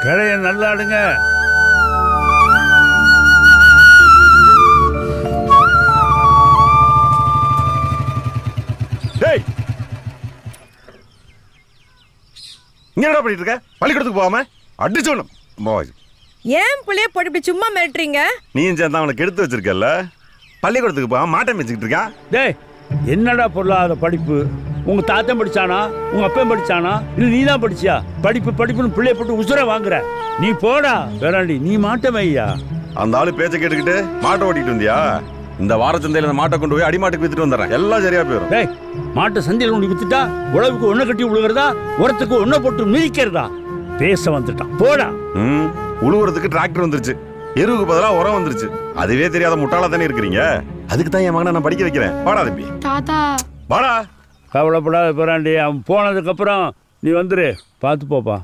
கிளைய நல்லாடுங்க. டேய், இங்க என்ன பண்ணிட்டு இருக்க? பள்ளிக்கூடத்துக்கு போகாம அடிச்சோணும். ஏன் புள்ளைய போட்டு இப்படி சும்மா மிரட்டுறீங்க? நீயும் சேர்ந்து அவனுக்கு எடுத்து வச்சிருக்கல. பள்ளிக்கூடத்துக்கு போகாம மாட்டம் வச்சுக்கிட்டு இருக்கான். டேய், என்னடா பொருளாத படிப்பு? உங்க தாத்தன் படிச்சானா, உங்க அப்பன் படிச்சானா, இல்ல நீ தான் படிச்சியா? படிப்பு படிப்புன்னு பிள்ளைய போட்டு உசுர வாங்குற. நீ போடா வேறாண்டி, நீ மாட்டமே ஐயா. அந்த ஆளு பேச்ச கேட்டுக்கிட்டு மாட்டை ஓட்டிட்டு வந்தியா? இந்த வாரச்சந்தையில இந்த மாட்டை கொண்டு போய் அடிமாட்டுக்கு வித்துட்டு வந்துடுறேன், எல்லாம் சரியா போயிடும். டேய், மாட்டை சந்தையில் கொண்டு வித்துட்டா உழவுக்கு ஒன்ன கட்டி விழுகிறதா, உரத்துக்கு ஒன்ன போட்டு மிதிக்கிறதா? பேச வந்துட்டான், போடா. உழுவுறதுக்கு டிராக்டர் வந்துருச்சு, எருவுக்கு பதிலா உரம் வந்துருச்சு. அதுவே தெரியாத முட்டாளா தானே இருக்கிறீங்க. அதுக்கு தான் என் மகனை நான் படிக்க வைக்கிறேன். வாடா தம்பி, தாத்தா வாடா. கவலைப்படாத பிறாண்டி, அவன் போனதுக்கு அப்புறம் நீ வந்துரு, பார்த்து போப்பா.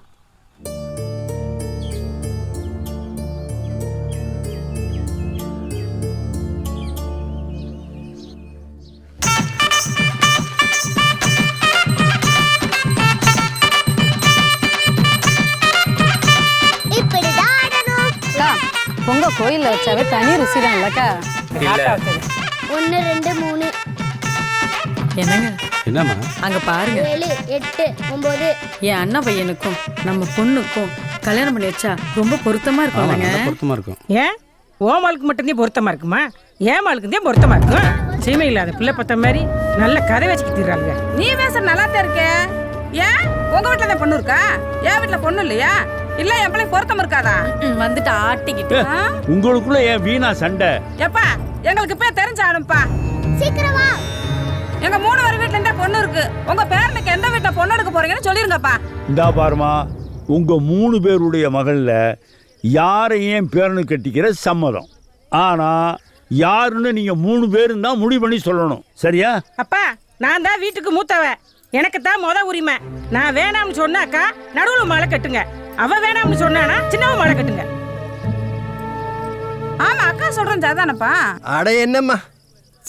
பொங்க கோயில்ல வச்சாவே தனி ருசி தான் இல்லக்கா. 1 2 3 என்னங்க? என்னம்மா? அங்க பாருங்க, 7 8 9 என் அண்ணன் பையனுக்கும் நம்ம பொண்ணுக்கும் கல்யாணம் பண்ணி வச்சா ரொம்ப பொருத்தமா இருக்கும்லங்க. பொருத்தமா இருக்கும். ஏன் ஓமாளுக்கு மட்டும்தான் பொருத்தமா இருக்குமா? ஏமாளுக்கு தான் பொருத்தமா இருக்கும். சீமை இல்லாத பிள்ளை பத்த மாதிரி நல்ல கதை வச்சுக்கிட்டுறாங்க. நீ பேச நல்லாத்தான் இருக்க. ஏன் உங்க வீட்டுல தான் பொண்ணு இருக்கா? என் வீட்டுல பொண்ணு இல்லையா? இல்ல என் பிள்ளை பொருத்தம் இருக்காதா? வந்துட்டு ஆட்டிக்கிட்டு உங்களுக்குள்ள ஏன் வீணா சண்டை? எப்பா எங்களுக்கு இப்ப தெரிஞ்சாலும்ப்பா. சீக்கிரம் வா. எங்க 3 பேர் வீட்டுல இருந்தா பொண்ணு இருக்கு. உங்க பேரனுக்கு எந்த வீட்டுல பொண்ணு எடுக்க போறீங்கன்னு சொல்லிருங்கப்பா. இந்தா பாருமா, உங்க 3 பேருடைய மகள்ல யாரையும் பேரனு கட்டிக்கிற சம்மதம். ஆனா யாருன்னு நீங்க 3 பேரும் தான் முடிவு பண்ணி சொல்லணும், சரியா? அப்பா, நான் தான் வீட்டுக்கு மூத்தவன், எனக்கு தான் முத உரிமை. நான் வேணாம்னு சொன்னாக்கா நடுவுல மாலை கட்டுங்க. அவ வேணாம்னு சொன்னானா சின்னவ மாலை கட்டுங்க. ஆமா, அக்கா சொல்றேன் சரிதானப்பா. அட என்னம்மா,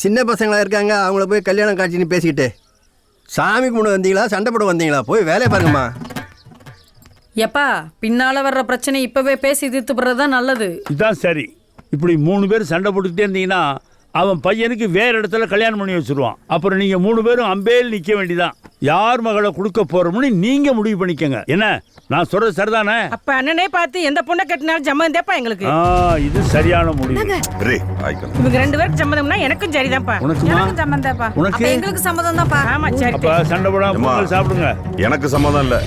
சின்ன பசங்களா இருக்காங்க, அவங்கள போய் கல்யாணம் காட்சின்னு பேசிக்கிட்டு சாமி கும்பிட வந்தீங்களா சண்டை போட வந்தீங்களா? போய் வேலையை பாருங்கம்மா. எப்பா, பின்னால வர்ற பிரச்சனை இப்பவே பேசி தீர்த்துப்படுறதுதான் நல்லது. இதான் சரி. இப்படி 3 பேர் சண்டை போட்டுக்கிட்டே இருந்தீங்கன்னா அவன் பையனுக்கு வேற இடத்துல கல்யாணம் பண்ணி வச்சிருவான். அப்புறம் நீங்க 3 பேரும் அம்பேல் நிக்க வேண்டியதான். யார் மகளை கொடுக்க போறோம்னு நீங்க முடிவு பண்ணிக்கங்க. என்ன நான் சொல்றது சரிதானே? அப்ப அண்ணனே பார்த்து எந்த பொண்ணை கட்டினாலும் சம்மதம் தேப்பா எங்களுக்கு. இது சரியான முடிவு. இவங்க 2 பேருக்கு சம்மதம்னா எனக்கும் சரிதான்ப்பா. எனக்கும் சம்மந்தம்ப்பா. உனக்கு? எங்களுக்கு சம்மதம் தான்ப்பா. ஆமா சரி. அப்ப சண்டை போடாம சாப்பிடுங்க. எனக்கு சம்மதம் இல்ல.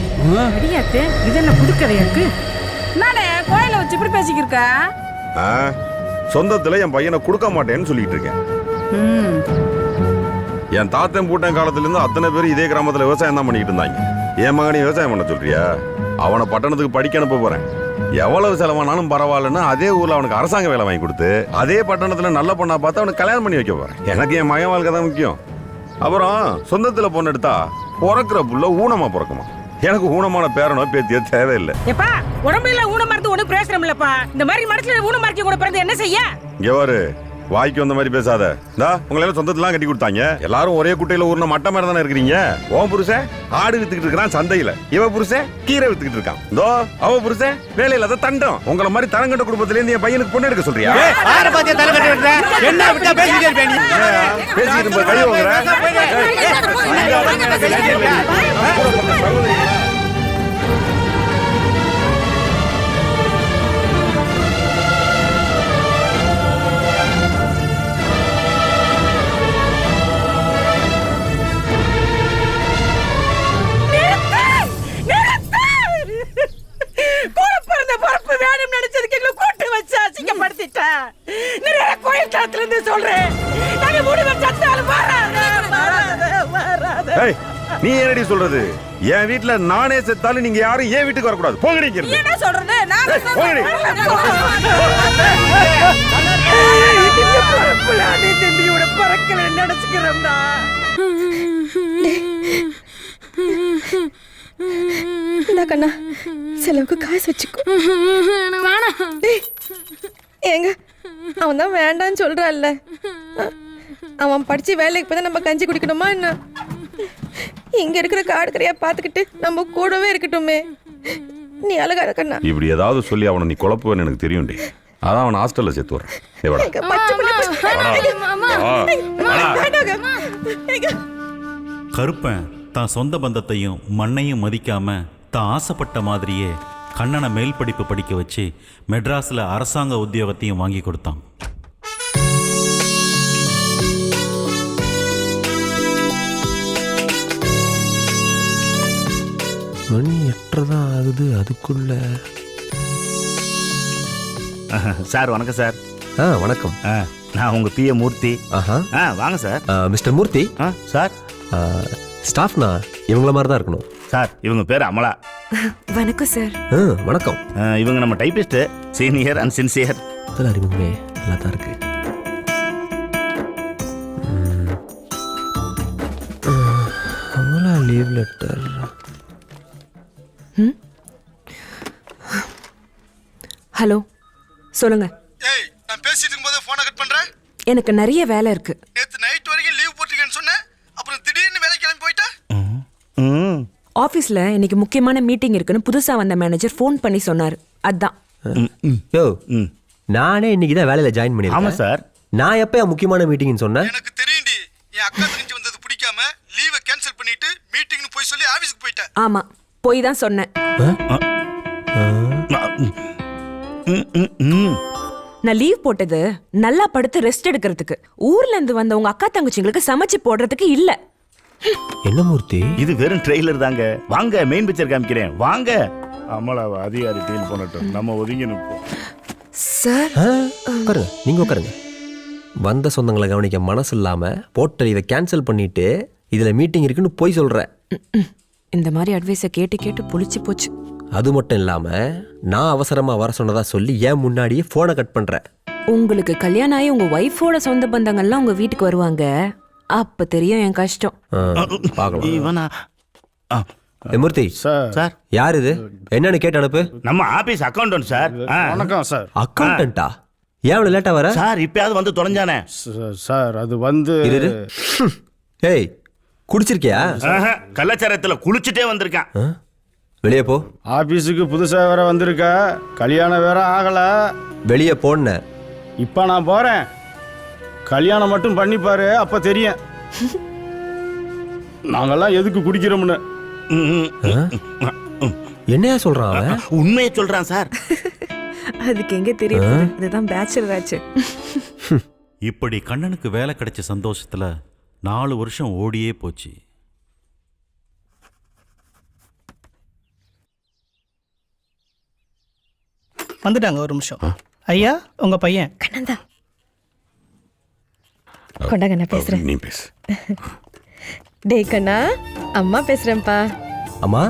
அடியாத்தே, இது என்ன புது கதையா இருக்கு? நானே கோயில வச்சு இப்படி பேசிக்கிருக்க. சொந்தத்துல என் பையனை கொடுக்க மாட்டேன்னு சொல்லிட்டு இருக்கேன். என் தாத்தன் பூட்டன் காலத்துல இருந்து அத்தனை பேர் இதே கிராமத்துல விவசாயம் தான் பண்ணிட்டு இருந்தாங்க. என் மகனையும் விவசாயம் பண்ண சொல்றியா? அவனை பட்டணத்துக்கு படிக்க அனுப்ப போறேன். எவ்வளவு செலவானாலும் பரவாயில்லன்னு அதே ஊர்ல அவனுக்கு அரசாங்க வேலை வாங்கி கொடுத்து அதே பட்டணத்துல நல்ல பொண்ணா பார்த்து அவனுக்கு கல்யாணம் பண்ணி வைக்க போறேன். எனக்கு என் மகன் வாழ்க்கை தான் முக்கியம். அப்புறம் சொந்தத்துல பொண்ணு எடுத்தா பிறக்கிற புள்ள ஊனமா பிறக்குமா? எனக்கு ஊனமான பேரனோ பேத்தியோ தேவையில்லை. எப்பா, உடம்புல ஊனமா இருந்து ஒண்ணு பிரயோஜனம் இல்லப்பா. இந்த மாதிரி மனசுல ஊனமா இருக்கி கூட பிறந்து என்ன செய்ய? இங்க பாரு, வாய்க்கு வந்த மாதிரி பேசாத. உங்களை எல்லாம் சொந்தத்தெல்லாம் கட்டி கொடுத்தாங்க. எல்லாரும் ஒரே குட்டையில ஊர்ன மட்ட மாதிரி தானே இருக்கிறீங்க. உன் புருஷன் ஆடு வித்துக்கிட்டு இருக்கிறான் சந்தையில, இவ புருஷன் கீரை வித்துக்கிட்டு இருக்கான். இதோ அவ புருஷன் வேலையில அதை தண்டம். உங்களை மாதிரி தரங்கட்ட குடும்பத்துல இருந்து என் பையனுக்கு பொண்ணு எடுக்க சொல்றியா? பேசிக்கிட்டு கை வாங்குற. நீ என்னடி சொல்றது? என் வீட்டுல நானே செத்தாலும் நீங்க யாரும் என் வீட்டுக்கு வரக்கூடாது. போங்கடி. என்ன சொல்றது? நினைச்சுக்கிறோம்டா. கண்ணா, செலவுக்கு காசு வச்சுக்கோ. ஏங்க, அவன் தான் வேண்டான்னு சொல்றான்ல. அவன் படிச்சு வேலைக்கு போய் நம்ம கஞ்சி குடிக்கணுமா என்ன? இங்க இருக்கிற காடு கரையா பார்த்துக்கிட்டு நம்ம கூடவே இருக்கட்டுமே. நீ அழகாத கண்ணா. இப்படி ஏதாவது சொல்லி அவனை நீ குழப்புவேன்னு எனக்கு தெரியும்டி. அதான் அவனை ஹாஸ்டல்ல சேர்த்து வர்றேன். ஏய், வாடா. எங்க பச்சை புள்ள கருப்பன் தான் சொந்த பந்தத்தையும் மண்ணையும் மதிக்காம தான் ஆசைப்பட்ட மாதிரியே கண்ணனை மேல் படிப்பு படிக்க வச்சு மெட்ராஸில் அரசாங்க உத்தியோகத்தையும் வாங்கி கொடுத்தான். மணி 8:30 தான் ஆகுது. அதுக்குள்ள சார் வணக்கம் சார். வணக்கம். நான் உங்கள் பிஏ மூர்த்தி. ஆஹா. வாங்க சார். மிஸ்டர் மூர்த்தி. சார். ஸ்டாஃப்னா இவங்கள மாதிரி தான் இருக்கணும். சார் இவங்க பேர் அமலா. வணக்கம் சார். வணக்கம். இவங்க நம்ம டைப்பிஸ்ட், சீனியர் அண்ட் சின்சியர். அதெல்லாம் அறிமுகமே நல்லா தான் இருக்கு. Amala leave letter. ஹலோ, சொல்லுங்க. ஏய், நான் பேசிட்டு இருக்கும்போது போனை கட் பண்றேன். எனக்கு நிறைய வேலை இருக்கு. நேத்து நைட் வரைக்கும் லீவ் போட்டுருக்கேன்னு சொன்னேன். அப்புறம் திடீர்னு வேலைக்கு கிளம்பி போயிட்டா. ஆபீஸ்ல இன்னைக்கு முக்கியமான மீட்டிங் இருக்குன்னு புதுசா வந்த மேனேஜர் ஃபோன் பண்ணி சொன்னாரு. அதான். யோ, நானே இன்னைக்கு தான் வேலையில ஜாயின் பண்ணிருக்கேன். ஆமாம் சார். நான் எப்போ முக்கியமான மீட்டிங்னு சொன்னேன்? எனக்கு தெரியும்டி. என் அக்கா தங்கச்சி வந்தது பிடிக்காம லீவை கேன்சல் பண்ணிட்டு மீட்டிங்னு போய் சொல்லி ஆபீஸ்க்கு போயிட்டேன். ஆமா, போய் தான் சொன்னேன். நான் லீவ் போட்டது நல்லா படுத்து ரெஸ்ட் எடுக்கிறதுக்கு, ஊர்ல இருந்து வந்த உங்க அக்கா தங்கச்சிங்களுக்கு சமைச்சு போடுறதுக்கு இல்ல. என்ன மூர்த்தி, இது வெறும் ட்ரெய்லர் தாங்க. வாங்க மெயின் பிக்சர் காமிக்கிறேன். வாங்க. அமலாவை அதிகாரி டீல் பண்ணட்டும், நம்ம ஒதுங்கி நிற்போம். சார் உட்காருங்க, நீங்க உட்காருங்க. வந்த சொந்தங்களை கவனிக்க மனசு இல்லாம போட்ட இதை கேன்சல் பண்ணிட்டு இதுல மீட்டிங் இருக்குன்னு போய் சொல்ற. இந்த மாதிரி அட்வைஸை கேட்டு கேட்டு புளிச்சு போச்சு. அது மட்டும் இல்லாம நான் அவசரமா வர சொன்னதா சொல்லி ஏன் முன்னாடியே போனை கட் பண்ற. உங்களுக்கு கல்யாணம் ஆகி உங்க ஒய்ஃபோட சொந்த பந்தங்கள்லாம் உங்க வீட்டுக்கு வருவாங்க, அப்ப தெரியும் என் கஷ்டம். பார்க்கலாம். மூர்த்தி சார், யார் இது, என்னன்னு கேட்டு அனுப்பு. நம்ம ஆபீஸ் அக்கௌண்டன்ட் சார். வணக்கம் சார். அக்கௌண்டன்ட்டா? ஏன் இவ்வளவு லேட்டா வர? சார் இப்பயாவது வந்து தொலைஞ்சானே. சார் அது வந்து ஏய், குடிச்சிருக்கியா? கள்ளச்சாரத்துல குளிச்சுட்டே வந்திருக்கான். வெளியே போ. ஆபீஸுக்கு புதுசா வேற வந்திருக்கா, கல்யாணம் வேற ஆகல. வெளியே போன. இப்ப நான் போறேன், கல்யாணம் மட்டும் பண்ணிப்பாரு, அப்ப தெரியும் நாங்கெல்லாம் எதுக்கு குடிக்கிறோம்னு. என்னையா சொல்றான் அவன்? உண்மையை சொல்றான் சார். அதுக்கு எங்க தெரியும், இதுதான் பேச்சுலர் ஆச்சு. இப்படி கண்ணனுக்கு வேலை கிடைச்ச சந்தோஷத்துல 4 வருஷம் ஓடியே போச்சு. வந்துட்டாங்க, ஒரு நிமிஷம். ஐயா, உங்க பையன். கண்ணந்தா கொண்டாங்க, நான் பேசுறேன். நீ பேசு. டேய் கண்ணா, அம்மா பேசுறேன்ப்பா. அம்மா,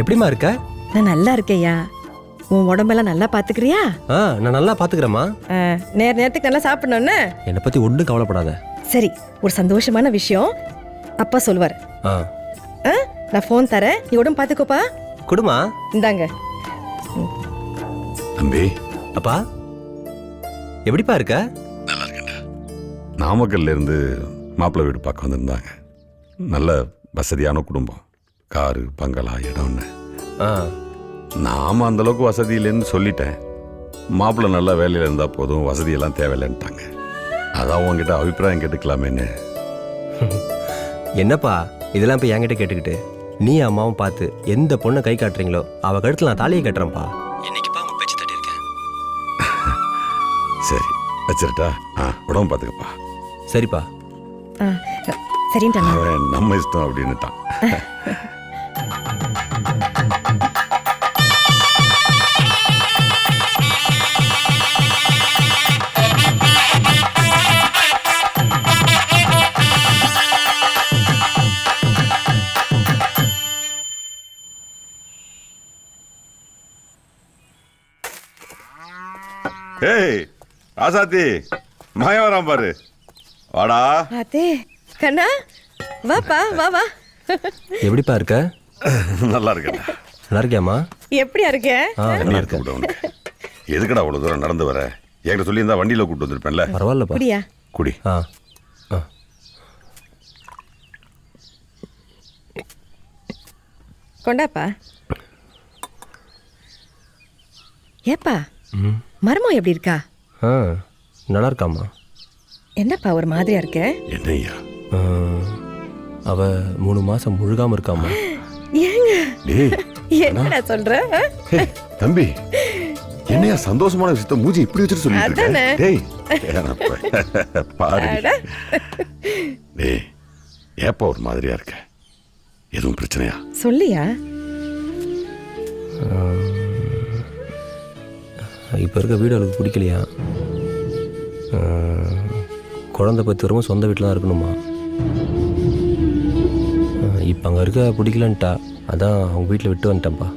எப்படிமா இருக்க? நான் நல்லா இருக்கேயா. உன் உடம்பெல்லாம் நல்லா பாத்துக்கிறியா? நான் நல்லா பாத்துக்கிறேம்மா. நேரத்துக்கு நல்லா சாப்பிடணும்னு. என்னை பத்தி ஒன்றும் கவலைப்படாத. சரி, ஒரு சந்தோஷமான விஷயம் அப்பா சொல்லுவார். நான் ஃபோன் தரேன், நீ உடம்பு பாத்துக்கோப்பா. குடுமா. இந்தாங்க. தம்பி. அப்பா, எப்படிப்பா இருக்க? நல்லா இருக்கேன்டா. நாமக்கல்ல இருந்து மாப்பிள்ளை வீடு பார்க்க வந்திருந்தாங்க. நல்ல வசதியான குடும்பம், காரு, பங்களா, இடம்னு. நாம அந்த அளவுக்கு வசதி இல்லைன்னு சொல்லிட்டேன். மாப்பிள்ளை நல்ல வேலையில் இருந்தால் போதும், வசதியெல்லாம் தேவையில்லைன்ட்டாங்க. அதான் உங்ககிட்ட அபிப்பிராயம் கேட்டுக்கலாமேன்னு. என்னப்பா இதெல்லாம் போய் என்கிட்ட கேட்டுக்கிட்டு, நீ அம்மாவும் பார்த்து எந்த பொண்ணை கை காட்டுறீங்களோ அவ கழுத்துல நான் தாலியை கட்டுறேன்ப்பா. என்னைக்குப்பா உங்க பேச்சு தட்டி இருக்கேன். சரி வச்சிருட்டா. உடம்பு பார்த்துக்கப்பா. சரிப்பா. சரின்ட்டா. அவன் நம்ம இஷ்டம் அப்படின்னுட்டான். ஏய் ராசாத்தி, மகன் வரான் பாரு. வாடா. அதே கண்ணா, வாப்பா, வா வா. எப்படிப்பா இருக்க? நல்லா இருக்கேன். நல்லா இருக்கியாம்மா? எப்படியா இருக்க? நல்லா இருக்கேன். எதுக்கடா அவ்வளவு தூரம் நடந்து வர? என்கிட்ட சொல்லி இருந்தா வண்டியில கூட்டு வந்திருப்பேன்ல. பரவாயில்லப்பா. குடியா? குடி. கொண்டாப்பா. ஏப்பா ம் மருமம் எப்படி இருக்கா? ஆ நல்லா இருக்காம்மா. என்னப்பா ஒரு மாதிரியா இருக்க? என்னய்யா அவ 3 மாசம் முழுகாம இருக்காம்மா. ஏங்க டேய் என்னடா சொல்ற? தம்பி என்னையா சந்தோஷமான விஷயத்த மூஞ்சி இப்படி வச்சுட்டு சொல்லிட்டு அதானே. இருக்க? டேய் பாரு டேய் ஏப்பா ஒரு மாதிரியா இருக்க? எதுவும் பிரச்சனையா? சொல்லியா? இப்போ இருக்க வீடு அவளுக்கு பிடிக்கலையா? குழந்தை பத்து வருமா சொந்த வீட்டில் தான் இருக்கணுமா? இப்போ அங்கே இருக்க பிடிக்கலன்ட்டா, அதான் அவங்க வீட்டில் விட்டு வந்துட்டேன்ப்பா.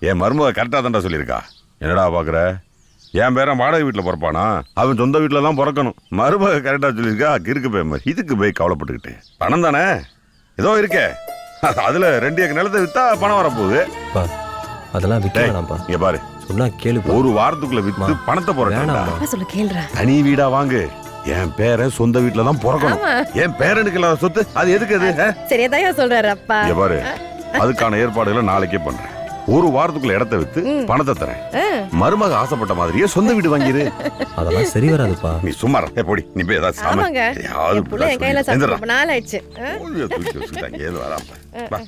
என் மருமக கரெக்டாக தான்டா சொல்லியிருக்கா. என்னடா பார்க்குற? என் பேரன் வாடகை வீட்டில் பிறப்பானா? அவன் சொந்த வீட்டில் தான் பிறக்கணும். மருமக கரெக்டாக சொல்லியிருக்கா. கிறுக்கு போய் மாதிரி இதுக்கு போய் கவலைப்பட்டுக்கிட்டு பணம் தானே ஏதோ இருக்கே, அதில் 2 ஏக்கர் நிலத்தை விற்றா பணம் வரப்போகுது. அதெல்லாம் விற்க வேணாம்ப்பா. இங்கே பாரு, சொன்னா கேளு. ஒரு வாரத்துக்குள்ள விற்று பணத்தை போறேன். சொல்லு கேளுடா. தனி வீடா வாங்கு. என் பேரன் சொந்த வீட்டில் தான் பிறக்கணும். என் பேரனுக்கு எல்லாம் சொத்து அது எதுக்கு? அது சரியாதாயா சொல்றாரு அப்பா. இங்கே பாரு, அதுக்கான ஏற்பாடுகளை நாளைக்கே பண்றேன். ஒரு வாரத்துக்குள்ள இடத்த வித்து பணத்தை தரேன். மருமக ஆசைப்பட்ட மாதிரியே சொந்த வீடு வாங்கிரு. அதெல்லாம் சரி வராதுப்பா. நீ சும்மா போடி. நீ போய் ஏதாவது ஆமாங்க என் கையில சாப்பிட்டு ரொம்ப நாள் ஆயிடுச்சு. தூக்கி வச்சுட்டாங்க. ஏது வராம